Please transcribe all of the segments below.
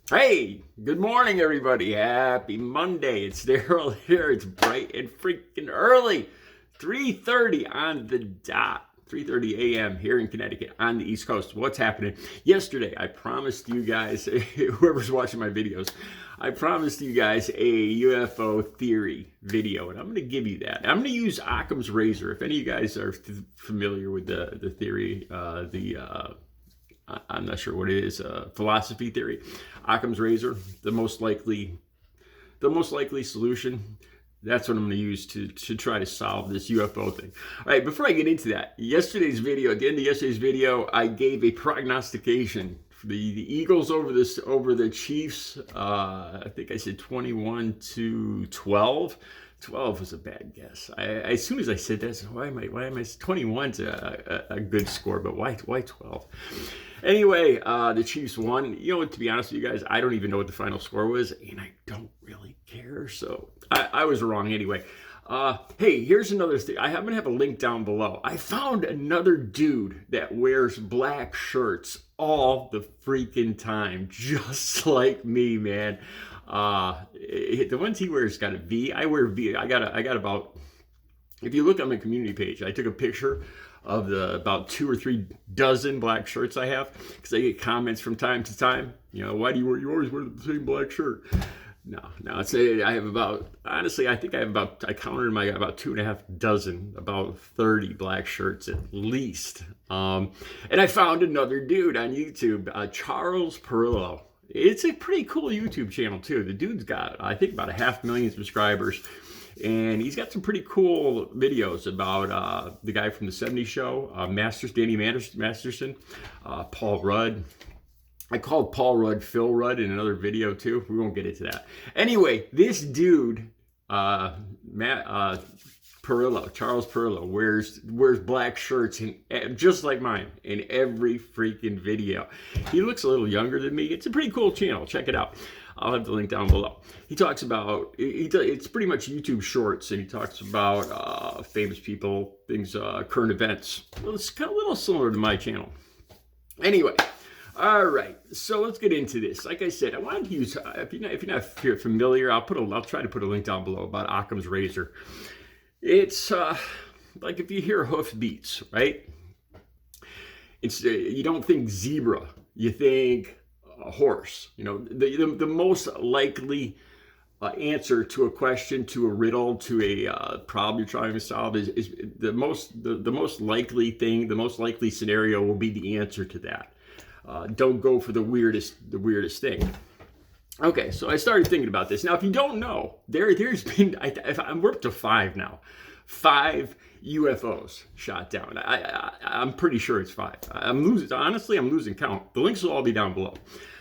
Hey, good morning, everybody. Happy Monday. It's Daryl here. It's bright and freaking early. 3:30 on the dot. 3:30 a.m. here in Connecticut on the East Coast. What's happening? Yesterday, I promised you guys, whoever's watching my videos, I promised you guys a UFO theory video, and I'm going to give you that. I'm going to use Occam's razor. If any of you guys are familiar with the theory, I'm not sure what it is, philosophy theory. Occam's razor, the most likely solution. That's what I'm going to use to try to solve this UFO thing. All right, before I get into that, at the end of yesterday's video, I gave a prognostication for the Eagles over the Chiefs. I think I said 21-12. 12 was a bad guess. As soon as I said that, I said, why am I 21's a good score, but why 12? Anyway, the Chiefs won. You know what, to be honest with you guys, I don't even know what the final score was, and I don't really care, so I was wrong anyway. Hey, here's another thing. I'm going to have a link down below. I found another dude that wears black shirts all the freaking time, just like me, man. The ones he wears got a V. I wear V. I got about, if you look on my community page, I took a picture of the about 2 or 3 dozen black shirts I have, because I get comments from time to time. You know, why do you always wear the same black shirt? No, I have about, honestly, I think I counted them, I got about 2.5 dozen, about 30 black shirts at least. And I found another dude on YouTube, Charles Perillo. It's a pretty cool YouTube channel too. The dude's got, I think, about 500,000 subscribers. And he's got some pretty cool videos about the guy from the 70s show, Danny Masterson, Paul Rudd. I called Paul Rudd Phil Rudd in another video too. We won't get into that. Anyway, this dude, Charles Perillo, wears black shirts just like mine in every freaking video. He looks a little younger than me. It's a pretty cool channel. Check it out. I'll have the link down below. He talks about, it's pretty much YouTube shorts, and he talks about famous people, things, current events. Well, it's kind of a little similar to my channel. Anyway, all right, so let's get into this. Like I said, I wanted to use, if you're not familiar, I'll try to put a link down below about Occam's razor. It's like if you hear hoof beats, right? It's you don't think zebra, you think a horse. You know, the most likely answer to a question, to a riddle, to a problem you're trying to solve is the most likely thing. The most likely scenario will be the answer to that. Don't go for the weirdest thing. Okay, so I started thinking about this. Now, if you don't know, there's been, we're up to 5 now. 5 UFOs shot down. I'm pretty sure it's 5. Honestly, I'm losing count. The links will all be down below.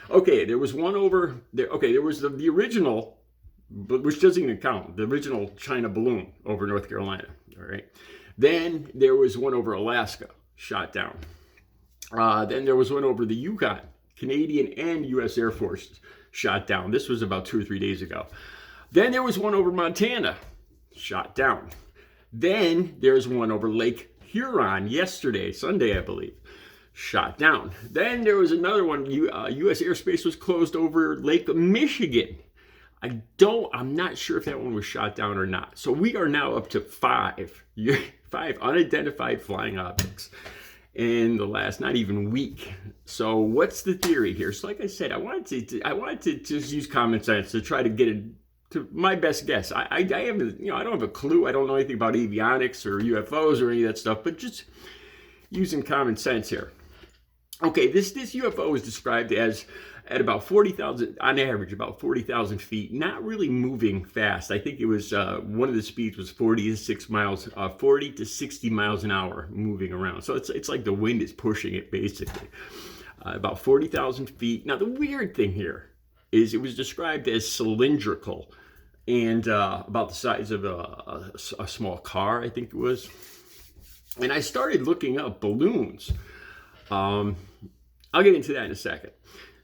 Okay, there was one over there. Okay, there was the original, which doesn't even count, the original China balloon over North Carolina. All right. Then there was one over Alaska, shot down. Then there was one over the Yukon, Canadian and U.S. Air Force, shot down. This was about 2 or 3 days ago. Then there was one over Montana, shot down. Then there's one over Lake Huron yesterday, Sunday, I believe, shot down. Then there was another one, U.S. airspace was closed over Lake Michigan. I'm not sure if that one was shot down or not. So we are now up to 5 unidentified flying objects in the last not even week. So what's the theory here? So like I said, I wanted to just use common sense to try to get it to my best guess. I haven't, I don't have a clue. I don't know anything about avionics or UFOs or any of that stuff, but just using common sense here. Okay, this UFO is described as at about 40,000, on average, about 40,000 feet, not really moving fast. I think it was, one of the speeds was 40 to 60 miles an hour moving around. So it's like the wind is pushing it, basically. About 40,000 feet. Now, the weird thing here is it was described as cylindrical and about the size of a small car, I think it was. And I started looking up balloons. I'll get into that in a second.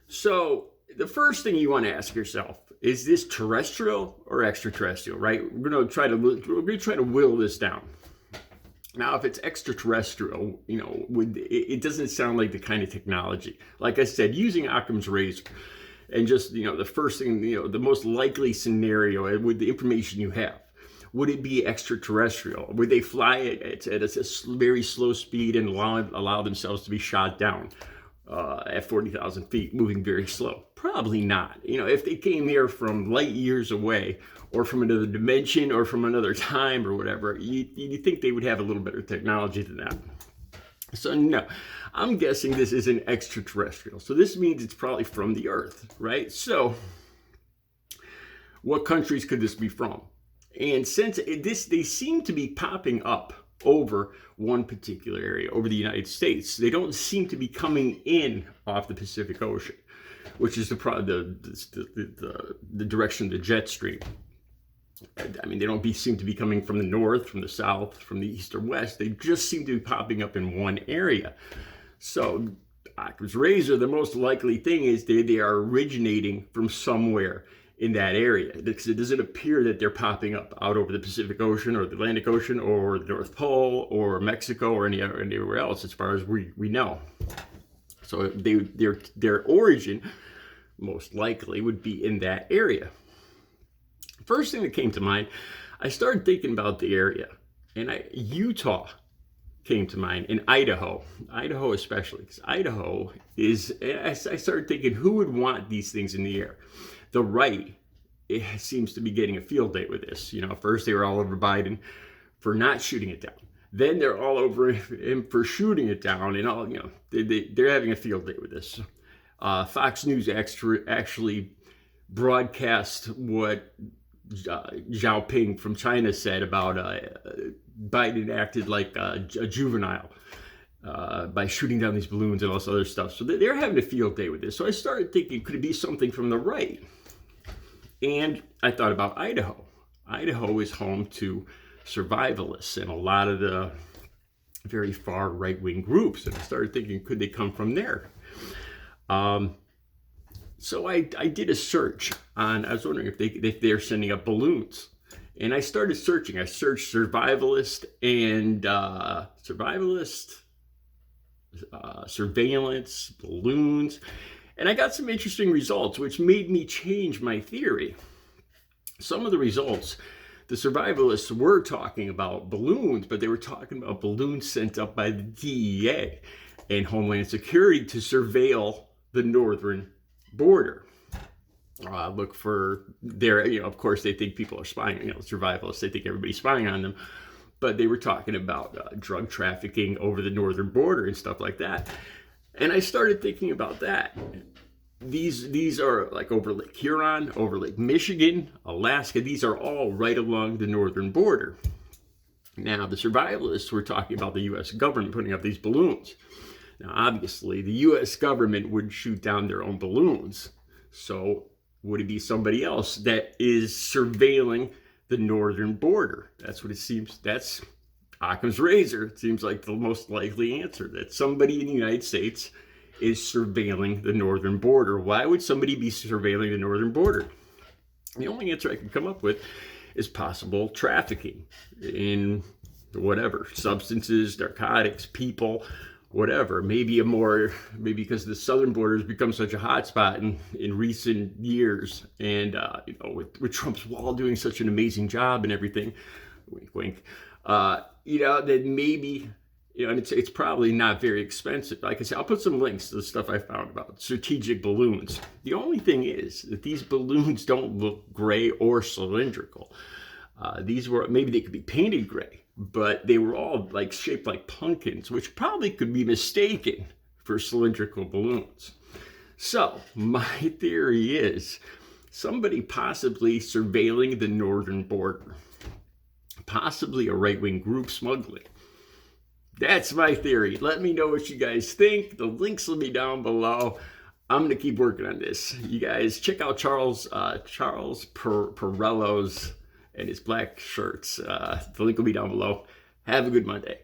So the first thing you want to ask yourself, is this terrestrial or extraterrestrial, right? We're going to try to whittle this down. Now, if it's extraterrestrial, it doesn't sound like the kind of technology. Like I said, using Occam's razor, And just, the first thing, the most likely scenario with the information you have. Would it be extraterrestrial? Would they fly at a very slow speed and allow themselves to be shot down at 40,000 feet, moving very slow? Probably not. If they came here from light years away, or from another dimension, or from another time, or whatever, you think they would have a little better technology than that. So no, I'm guessing this is an extraterrestrial. So this means it's probably from the Earth, right? So what countries could this be from? And since they seem to be popping up over one particular area, over the United States, they don't seem to be coming in off the Pacific Ocean, which is the direction of the jet stream. I mean, they don't seem to be coming from the north, from the south, from the east or west. They just seem to be popping up in one area. So, Occam's razor, the most likely thing is they are originating from somewhere in that area. Because it doesn't appear that they're popping up out over the Pacific Ocean or the Atlantic Ocean or the North Pole or Mexico or anywhere else, as far as we know. So their origin most likely would be in that area. First thing that came to mind, I started thinking about the area, and Utah came to mind, and Idaho especially, because Idaho is, I started thinking, who would want these things in the air? The right, it seems to be getting a field day with this. First they were all over Biden for not shooting it down. Then they're all over him for shooting it down, and all, they're having a field day with this. Fox News actually broadcast what Xiaoping from China said about Biden acted like a juvenile by shooting down these balloons and all this other stuff. So they're having a field day with this. So I started thinking, could it be something from the right? And I thought about Idaho. Idaho is home to survivalists and a lot of the very far right-wing groups. And I started thinking, could they come from there? So I did a search on, I was wondering if they're sending up balloons. And I started searching. I searched survivalist and surveillance, balloons. And I got some interesting results, which made me change my theory. Some of the results, the survivalists were talking about balloons, but they were talking about balloons sent up by the DEA and Homeland Security to surveil the northern border. Look for their, of course they think people are spying, survivalists, they think everybody's spying on them, but they were talking about drug trafficking over the northern border and stuff like that. And I started thinking about that. These are like over Lake Huron, over Lake Michigan, Alaska. These are all right along the northern border. Now, the survivalists were talking about the U.S. government putting up these balloons. Now, obviously, the U.S. government would shoot down their own balloons. So would it be somebody else that is surveilling the northern border? That's what it seems. That's Occam's razor. It seems like the most likely answer, that somebody in the United States is surveilling the northern border. Why would somebody be surveilling the northern border? The only answer I can come up with is possible trafficking in whatever, substances, narcotics, people, whatever. Maybe because the southern border has become such a hot spot in recent years, and with Trump's wall doing such an amazing job and everything, wink, wink, that maybe, and it's probably not very expensive. Like I said, I'll put some links to the stuff I found about strategic balloons. The only thing is that these balloons don't look gray or cylindrical. Maybe they could be painted gray, but they were all like shaped like pumpkins, which probably could be mistaken for cylindrical balloons. So my theory is somebody possibly surveilling the northern border, possibly a right-wing group smuggling. That's my theory. Let me know what you guys think. The links will be down below. I'm going to keep working on this. You guys check out Charles Perello's and his black shirts. The link will be down below. Have a good Monday.